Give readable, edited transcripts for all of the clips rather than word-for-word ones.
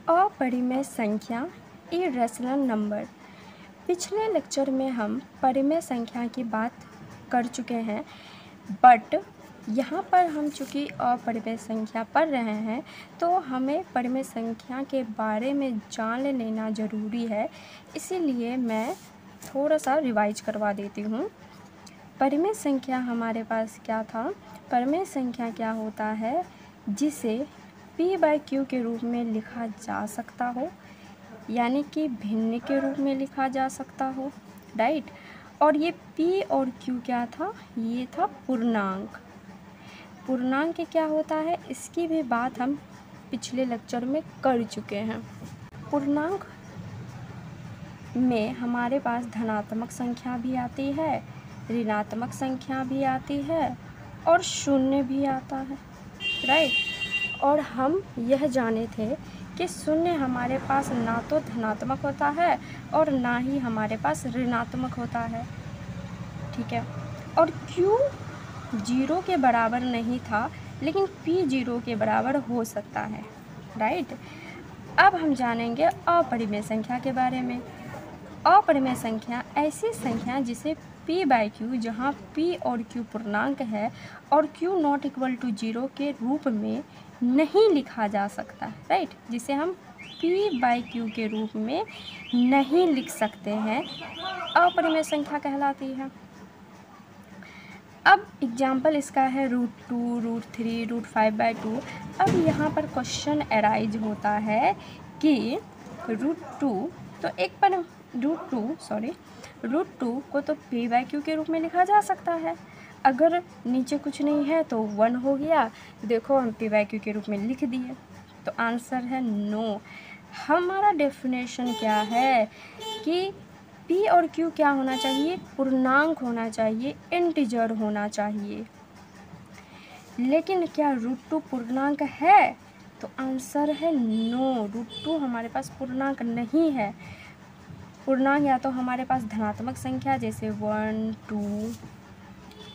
अपरिमेय संख्या irrational number. पिछले lecture में हम परिमेय संख्या की बात कर चुके हैं, बट यहाँ पर हम चूँकि अपरिमेय संख्या पढ़ रहे हैं तो हमें परिमेय संख्या के बारे में जान लेना ज़रूरी है। इसीलिए मैं थोड़ा सा रिवाइज करवा देती हूँ। परिमेय संख्या हमारे पास क्या था? परिमेय संख्या क्या होता है? जिसे p/q के रूप में लिखा जा सकता हो, यानी कि भिन्न के रूप में लिखा जा सकता हो, राइट। और ये p और q क्या था? ये था पूर्णांक। पूर्णांक क्या होता है इसकी भी बात हम पिछले लेक्चर में कर चुके हैं। पूर्णांक में हमारे पास धनात्मक संख्या भी आती है, ऋणात्मक संख्या भी आती है और शून्य भी आता है, राइट। और हम यह जाने थे कि शून्य हमारे पास ना तो धनात्मक होता है और ना ही हमारे पास ऋणात्मक होता है, ठीक है। और Q 0 के बराबर नहीं था, लेकिन P 0 के बराबर हो सकता है, राइट। अब हम जानेंगे अपरिमेय संख्या के बारे में। अपरिमेय संख्या ऐसी संख्या जिसे p/q, जहाँ p और q पूर्णांक है और q ≠ 0 के रूप में नहीं लिखा जा सकता, राइट। जिसे हम p/q के रूप में नहीं लिख सकते हैं, अपरिमेय संख्या कहलाती है। अब एग्जाम्पल इसका है √2, √3, √5/2। अब यहाँ पर क्वेश्चन अराइज होता है कि √2 तो एक पर √2 को तो p/q के रूप में लिखा जा सकता है। अगर नीचे कुछ नहीं है तो 1 हो गया, देखो हम p/q के रूप में लिख दिए, तो आंसर है नो। हमारा डेफिनेशन क्या है कि p और q क्या होना चाहिए? पूर्णांक होना चाहिए, इंटीजर होना चाहिए। लेकिन क्या √2 पूर्णांक है? तो आंसर है नो, √2 हमारे पास पूर्णांक नहीं है। पूर्णांक या तो हमारे पास धनात्मक संख्या जैसे 1, 2,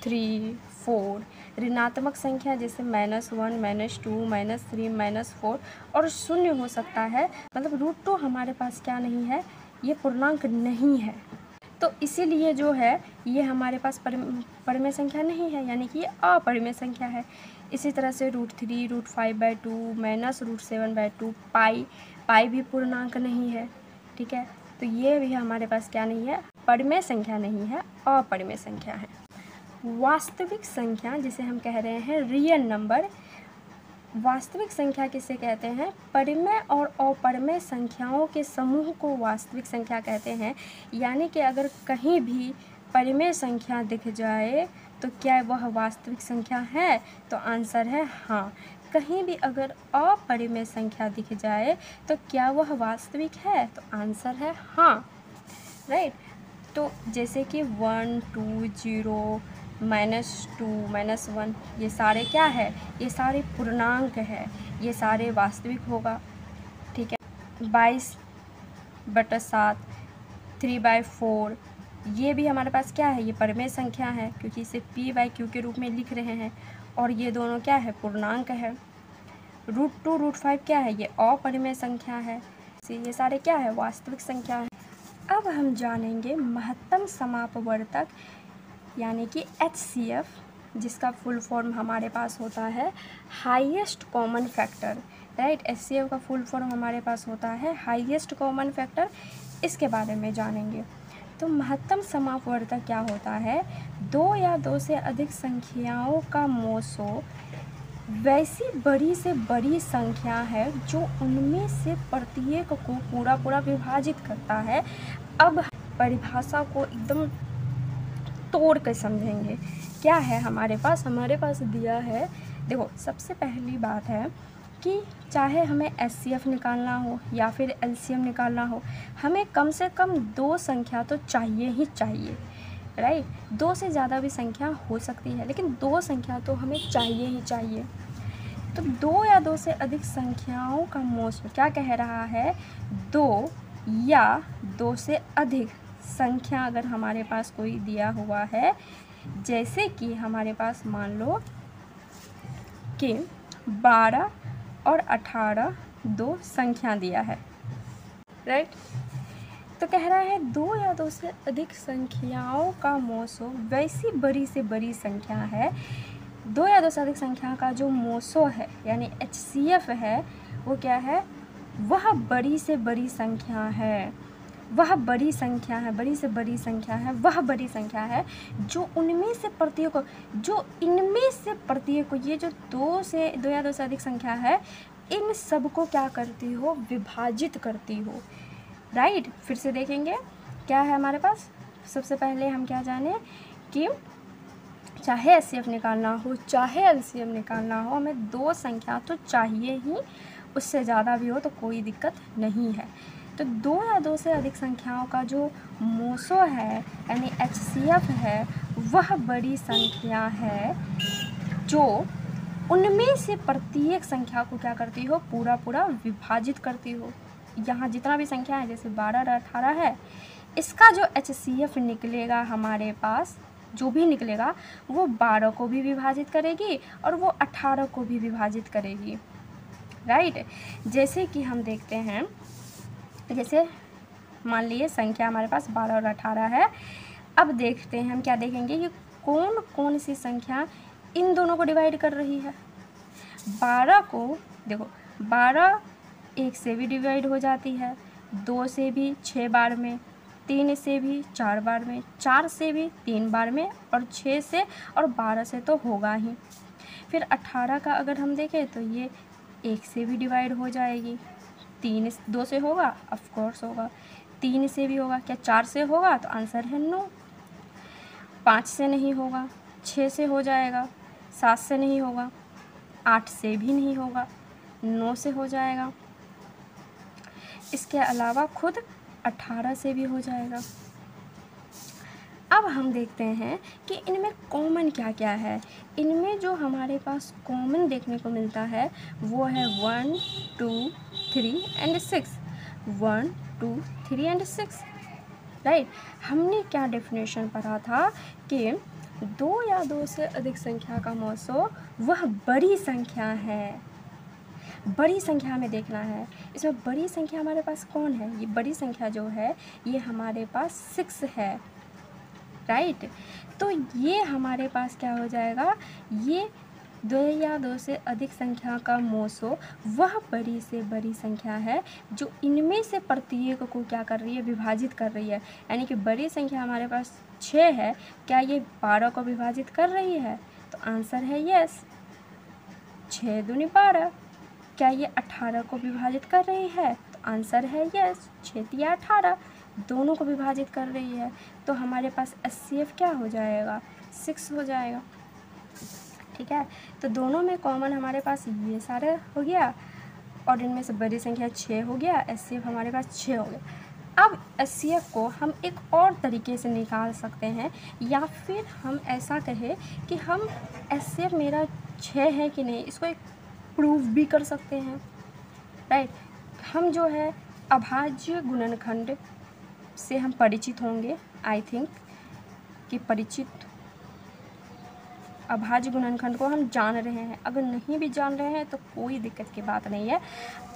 3, 4, ऋणात्मक संख्या जैसे -1, -2, -3, -4 और शून्य हो सकता है। मतलब √2 हमारे पास क्या नहीं है? ये पूर्णांक नहीं है। तो इसीलिए जो है ये हमारे पास परिमेय संख्या नहीं है, यानी कि ये अपरिमेय संख्या है। इसी तरह से √3, √5/2, -√7/2, पाई भी पूर्णांक नहीं है, ठीक है। तो ये भी हमारे पास क्या नहीं है? परिमेय संख्या नहीं है, अपरिमेय संख्या है। वास्तविक संख्या जिसे हम कह रहे हैं रियल नंबर। वास्तविक संख्या किसे कहते हैं? परिमेय और अपरिमेय संख्याओं के समूह को वास्तविक संख्या कहते हैं। यानी कि अगर कहीं भी परिमेय संख्या दिख जाए तो क्या वह वास्तविक संख्या है? तो आंसर है हाँ। कहीं भी अगर अपरिमेय संख्या दिख जाए तो क्या वह वास्तविक है? तो आंसर है हाँ, राइट। तो जैसे कि 1, 2, 0, -2, -1, ये सारे क्या है? ये सारे पूर्णांक है, ये सारे वास्तविक होगा, ठीक है। 22/7, 3/4, ये भी हमारे पास क्या है? ये परिमेय संख्या है, क्योंकि इसे p/q के रूप में लिख रहे हैं और ये दोनों क्या है? पूर्णांक है। √2, √5 क्या है? ये अपरिमेय संख्या है। ये सारे क्या है? वास्तविक संख्या है। अब हम जानेंगे महत्तम समापवर्तक, यानी कि HCF, जिसका फुल फॉर्म हमारे पास होता है highest common factor, right. HCF का फुल फॉर्म हमारे पास होता है हाईएस्ट कॉमन फैक्टर। इसके बारे में जानेंगे। तो महत्तम समापवर्तक क्या होता है? 2 या 2 से अधिक संख्याओं का मोसो वैसी बड़ी से बड़ी संख्या है जो उनमें से प्रत्येक को पूरा विभाजित करता है। अब परिभाषा को एकदम तोड़ कर समझेंगे। क्या है हमारे पास? हमारे पास दिया है, देखो सबसे पहली बात है कि चाहे हमें HCF निकालना हो या फिर LCM निकालना हो, हमें कम से कम 2 संख्या तो चाहिए ही चाहिए, राइट। 2 से ज़्यादा भी संख्या हो सकती है, लेकिन 2 संख्या तो हमें चाहिए ही चाहिए। तो 2 या 2 से अधिक संख्याओं का मोल क्या कह रहा है? 2 या 2 से अधिक संख्या अगर हमारे पास कोई दिया हुआ है, जैसे कि हमारे पास मान लो कि 12 और 18 2 संख्या दिया है, राइट। तो कह रहा है 2 या 2 से अधिक संख्याओं का मोसो वैसी बड़ी से बड़ी संख्या है। 2 या 2 से अधिक संख्या का जो मोसो है यानी HCF है वो क्या है, वह बड़ी से बड़ी संख्या है, वह बड़ी संख्या है, बड़ी से बड़ी संख्या है, वह बड़ी संख्या है जो उनमें से प्रत्येक को, जो इनमें से प्रत्येक को, ये जो 2 या 2 से अधिक संख्या है इन सब को क्या करती हो, विभाजित करती हो, राइट। फिर से देखेंगे क्या है हमारे पास। सबसे पहले हम क्या जाने कि चाहे HCF निकालना हो चाहे LCM निकालना हो, हमें 2 संख्या तो चाहिए ही, उससे ज़्यादा भी हो तो कोई दिक्कत नहीं है। तो 2 या 2 से अधिक संख्याओं का जो मोसो है यानी HCF है वह बड़ी संख्या है जो उनमें से प्रत्येक संख्या को क्या करती हो, पूरा पूरा विभाजित करती हो। यहाँ जितना भी संख्या है जैसे 12 और 18 है, इसका जो HCF निकलेगा हमारे पास, जो भी निकलेगा वो 12 को भी विभाजित करेगी और वो 18 को भी विभाजित करेगी, राइट। जैसे कि हम देखते हैं, जैसे मान लीजिए संख्या हमारे पास 12 और 18 है। अब देखते हैं हम क्या देखेंगे कि कौन कौन सी संख्या इन दोनों को डिवाइड कर रही है। 12 को देखो, 12 1 से भी डिवाइड हो जाती है, 2 से भी 6 बार में, 3 से भी 4 बार में, 4 से भी 3 बार में, और 6 से और 12 से तो होगा ही। फिर 18 का अगर हम देखें तो ये 1 से भी डिवाइड हो जाएगी, 2 से होगा, ऑफ कोर्स होगा, 3 से भी होगा, क्या 4 से होगा, तो आंसर है नो। 5 से नहीं होगा, 6 से हो जाएगा, 7 से नहीं होगा, 8 से भी नहीं होगा, 9 से हो जाएगा, इसके अलावा खुद 18 से भी हो जाएगा। अब हम देखते हैं कि इनमें कॉमन क्या क्या है। इनमें जो हमारे पास कॉमन देखने को मिलता है वो है 1 2 3 एंड 6, 1 2 3 एंड 6, राइट। हमने क्या डेफिनेशन पढ़ा था कि 2 या 2 से अधिक संख्या का मोसो वह बड़ी संख्या है, बड़ी संख्या में देखना है। इसमें बड़ी संख्या हमारे पास कौन है, ये बड़ी संख्या जो है ये हमारे पास 6 है, राइट। तो ये हमारे पास क्या हो जाएगा, ये 2 या 2 से अधिक संख्या का मोसो वह बड़ी से बड़ी संख्या है जो इनमें से प्रत्येक को क्या कर रही है, विभाजित कर रही है। यानी कि बड़ी संख्या हमारे पास 6 है, क्या ये 12 को विभाजित कर रही है, तो आंसर है यस, 6 दूनी 12। क्या ये 18 को विभाजित कर रही है, तो आंसर है यस, 6 तिया 18, दोनों को विभाजित कर रही है। तो हमारे पास HCF क्या हो जाएगा, 6 हो जाएगा, ठीक है। तो दोनों में कॉमन हमारे पास ये सारे हो गया और इनमें से बड़ी संख्या 6 हो गया, HCF हमारे पास 6 हो गया। अब HCF को हम एक और तरीके से निकाल सकते हैं, या फिर हम ऐसा कहें कि हम HCF मेरा 6 है कि नहीं इसको एक प्रूव भी कर सकते हैं, राइट। हम जो है अभाज्य गुणनखंड से हम परिचित होंगे, आई थिंक कि परिचित, अभाज्य गुणनखंड को हम जान रहे हैं। अगर नहीं भी जान रहे हैं तो कोई दिक्कत की बात नहीं है,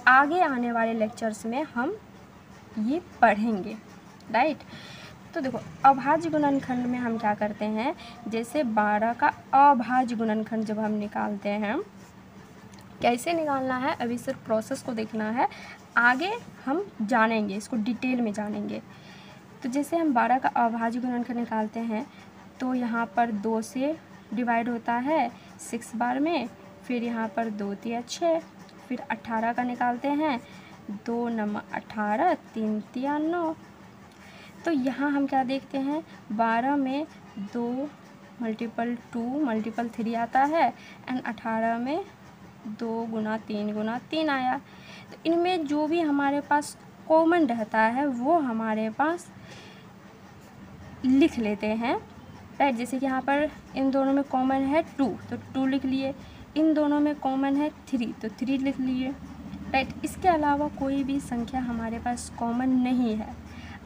आगे आने वाले लेक्चर्स में हम ये पढ़ेंगे, राइट। तो देखो अभाज्य गुणनखंड में हम क्या करते हैं, जैसे 12 का अभाज्य गुणनखंड जब हम निकालते हैं, कैसे निकालना है अभी सिर्फ प्रोसेस को देखना है, आगे हम जानेंगे, इसको डिटेल में जानेंगे। तो जैसे हम 12 का अभाज्य गुणनखंड निकालते हैं तो यहाँ पर 2 से डिवाइड होता है 6 बार में, फिर यहाँ पर 2 तिया 6, फिर 18 का निकालते हैं, 2 9 18, 3 तिया 9। तो यहाँ हम क्या देखते हैं, 12 में 2 × 2 × 3 आता है एंड 18 में 2 × 3 × 3 आया। तो इनमें जो भी हमारे पास कॉमन रहता है वो हमारे पास लिख लेते हैं, राइट। जैसे कि यहाँ पर इन दोनों में कॉमन है 2 तो 2 लिख लिए, इन दोनों में कॉमन है 3 तो 3 लिख लिए, राइट। इसके अलावा कोई भी संख्या हमारे पास कॉमन नहीं है।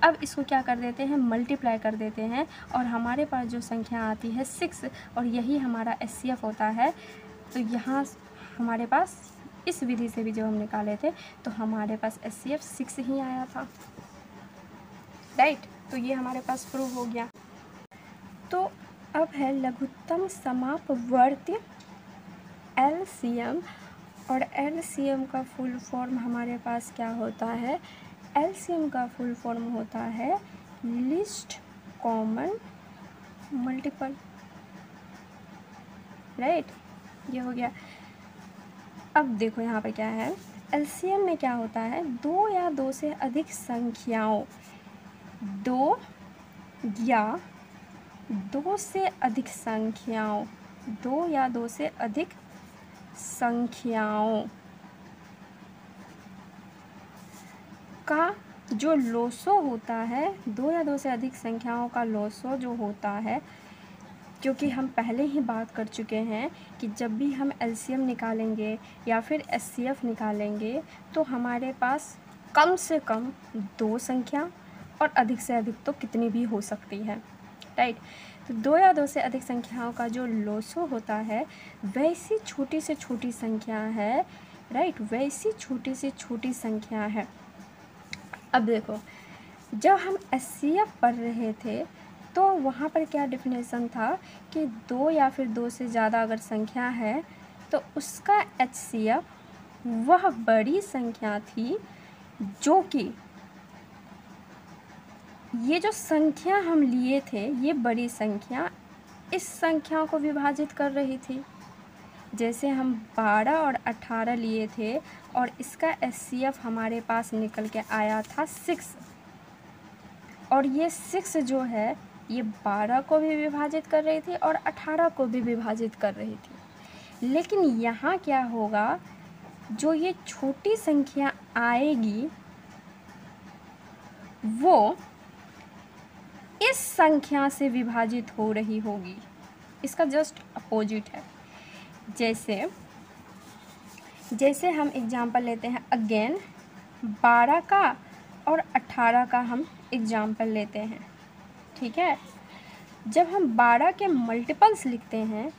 अब इसको क्या कर देते हैं, मल्टीप्लाई कर देते हैं और हमारे पास जो संख्या आती है 6 और यही हमारा HCF होता है। तो यहाँ हमारे पास इस विधि से भी जब हम निकाले थे तो हमारे पास HCF 6 ही आया था, राइट। तो ये हमारे पास प्रूव हो गया। तो अब है लघुत्तम समापवर्ती LCM, और LCM का फुल फॉर्म हमारे पास क्या होता है? LCM का फुल फॉर्म होता है लीस्ट कॉमन मल्टीपल, राइट। ये हो गया। अब देखो यहाँ पर क्या है, LCM में क्या होता है, दो या दो से अधिक संख्याओं, दो या दो से अधिक संख्याओं, दो या दो से अधिक संख्याओं का जो लोसो होता है, दो या दो से अधिक संख्याओं का लोसो जो होता है, क्योंकि हम पहले ही बात कर चुके हैं कि जब भी हम LCM निकालेंगे या फिर HCF निकालेंगे तो हमारे पास कम से कम दो संख्या और अधिक से अधिक तो कितनी भी हो सकती है, राइट। तो दो या दो से अधिक संख्याओं का जो लोसो होता है वैसी छोटी से छोटी संख्या है, राइट, वैसी छोटी से छोटी संख्या है। अब देखो, जब हम HCF पढ़ रहे थे तो वहाँ पर क्या डिफिनेशन था कि दो या फिर दो से ज़्यादा अगर संख्या है तो उसका HCF वह बड़ी संख्या थी जो कि ये जो संख्या हम लिए थे, ये बड़ी संख्या इस संख्या को विभाजित कर रही थी। जैसे हम 12 और 18 लिए थे और इसका HCF हमारे पास निकल के आया था 6, और ये 6 जो है ये 12 को भी विभाजित कर रही थी और 18 को भी विभाजित कर रही थी। लेकिन यहाँ क्या होगा, जो ये छोटी संख्या आएगी वो इस संख्या से विभाजित हो रही होगी, इसका जस्ट अपोजिट है। जैसे हम एग्जाम्पल लेते हैं अगेन, 12 का और 18 का हम एग्जाम्पल लेते हैं, ठीक है। जब हम 12 के मल्टीपल्स लिखते हैं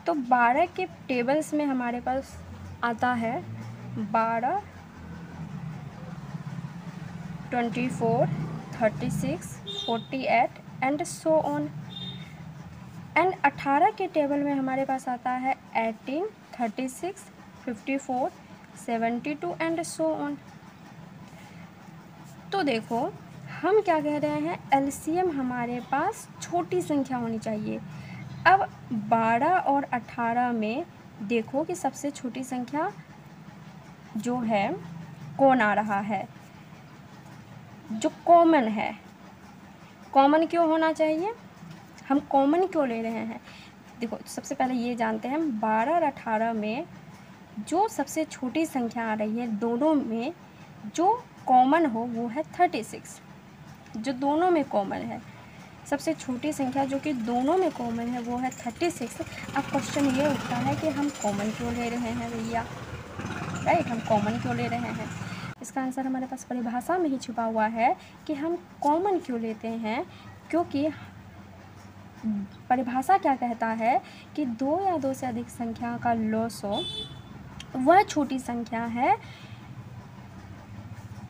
तो 12 के टेबल्स में हमारे पास आता है 12, 24, 36, 48 एंड सो ऑन। एंड 18 के टेबल में हमारे पास आता है 18, 36, 54, 72 एंड सो ऑन। तो देखो हम क्या कह रहे हैं, LCM हमारे पास छोटी संख्या होनी चाहिए। अब 12 और 18 में देखो कि सबसे छोटी संख्या जो है कौन आ रहा है, जो कॉमन है। कॉमन क्यों होना चाहिए, हम कॉमन क्यों ले रहे हैं? देखो सबसे पहले ये जानते हैं, 12 और 18 में जो सबसे छोटी संख्या आ रही है दोनों में जो कॉमन हो वो है 36, जो दोनों में कॉमन है। सबसे छोटी संख्या जो कि दोनों में कॉमन है वो है 36। अब क्वेश्चन ये उठता है कि हम कॉमन क्यों ले रहे हैं भैया, राइट, हम कॉमन क्यों ले रहे हैं? इसका आंसर हमारे पास परिभाषा में ही छुपा हुआ है कि हम कॉमन क्यों लेते हैं, क्योंकि परिभाषा क्या कहता है कि दो या दो से अधिक संख्या का लोसो वह छोटी संख्या है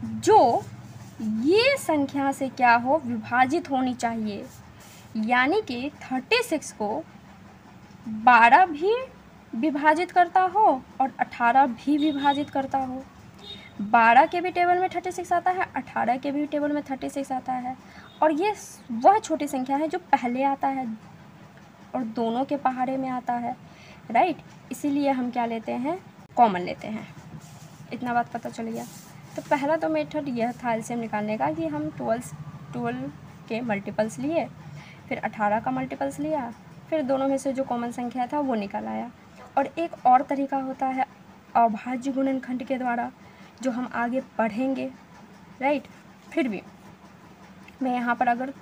जो ये संख्या से क्या हो, विभाजित होनी चाहिए। यानी कि 36 को 12 भी विभाजित करता हो और 18 भी विभाजित करता हो। 12 के भी टेबल में 36 आता है, 18 के भी टेबल में 36 आता है, और ये वह छोटी संख्या है जो पहले आता है और दोनों के पहाड़े में आता है, राइट। इसीलिए हम क्या लेते हैं, कॉमन लेते हैं। इतना बात पता चल गया। तो पहला तो मेथड यह था LCM निकालने का कि हम 12 के मल्टीपल्स लिए, फिर 18 का मल्टीपल्स लिया, फिर दोनों में से जो कॉमन संख्या था वो निकल आया। और एक और तरीका होता है अभाज्य गुणनखंड के द्वारा, जो हम आगे पढ़ेंगे, राइट। फिर भी मैं यहाँ पर, अगर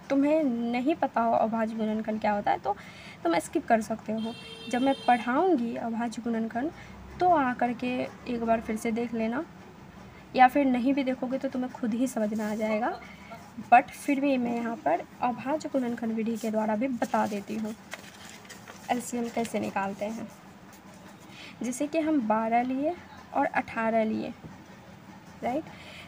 तुम्हें नहीं पता हो अभाज्य गुणनखंड क्या होता है तो तुम स्किप कर सकते हो। जब मैं पढ़ाऊँगी अभाज्य गुणनखंड तो आकर के एक बार फिर से देख लेना, या फिर नहीं भी देखोगे तो तुम्हें खुद ही समझ में आ जाएगा। बट फिर भी मैं यहाँ पर अभाज्य गुणनखंड विधि के द्वारा भी बता देती हूँ LCM कैसे निकालते हैं। जैसे कि हम 12 लिए और 18 लिए, राइट।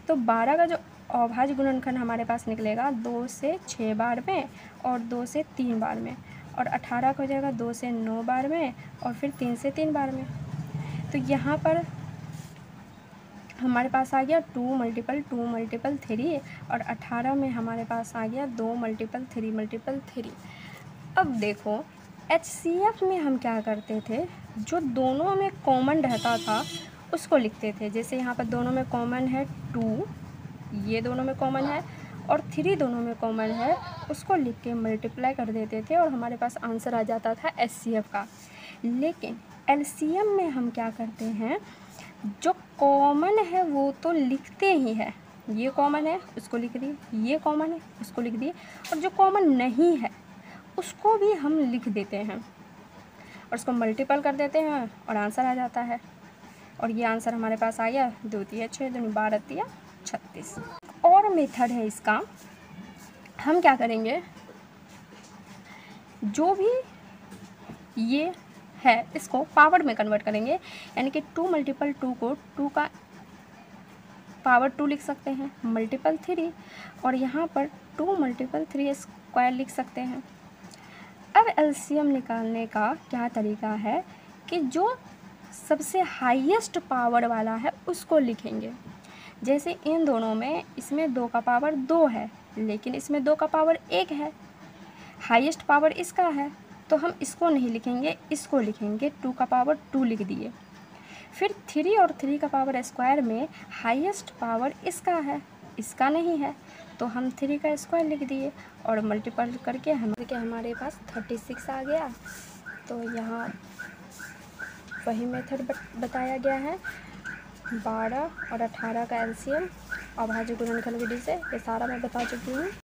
तो 12 का जो अभाज्य गुणनखंड हमारे पास निकलेगा 2 से 6 बार में और 2 से 3 बार में, और 18 का हो जाएगा 2 से 9 बार में और फिर 3 से 3 बार में। तो यहाँ पर हमारे पास आ गया 2 मल्टीपल 2 मल्टीपल 3 और 18 में हमारे पास आ गया 2 मल्टीपल 3 मल्टीपल 3। अब देखो HCF में हम क्या करते थे, जो दोनों में कॉमन रहता था उसको लिखते थे। जैसे यहाँ पर दोनों में कॉमन है 2, ये दोनों में कॉमन है, और 3 दोनों में कॉमन है, उसको लिख के मल्टीप्लाई कर देते थे और हमारे पास आंसर आ जाता था HCF का। लेकिन LCM में हम क्या करते हैं, जो कॉमन है वो तो लिखते ही है, ये कॉमन है उसको लिख दिए, ये कॉमन है उसको लिख दिए, और जो कॉमन नहीं है उसको भी हम लिख देते हैं और उसको मल्टीपल कर देते हैं और आंसर आ जाता है। और ये आंसर हमारे पास आ गया 2 तिया 6 दूनी 12 तिया 36। और मेथड है इसका, हम क्या करेंगे, जो भी ये है इसको पावर में कन्वर्ट करेंगे, यानी कि 2 मल्टीपल 2 को 2 का पावर 2 लिख सकते हैं मल्टीपल 3, और यहाँ पर 2 मल्टीपल 3 स्क्वायर लिख सकते हैं। अब LCM निकालने का क्या तरीका है कि जो सबसे हाईएस्ट पावर वाला है उसको लिखेंगे। जैसे इन दोनों में, इसमें 2 का पावर 2 है लेकिन इसमें 2 का पावर 1 है, हाईएस्ट पावर इसका है, तो हम इसको नहीं लिखेंगे, इसको लिखेंगे। 2 का पावर 2 लिख दिए। फिर 3 और 3 का पावर स्क्वायर में हाईएस्ट पावर इसका है, इसका नहीं है, तो हम 3 का स्क्वायर लिख दिए और मल्टीपल करके हमारे पास 36 आ गया। तो यहाँ वही मेथड बताया गया है, 12 और 18 का LCM अभाज्य गुणनखंड विधि से, ये सारा मैं बता चुकी हूँ।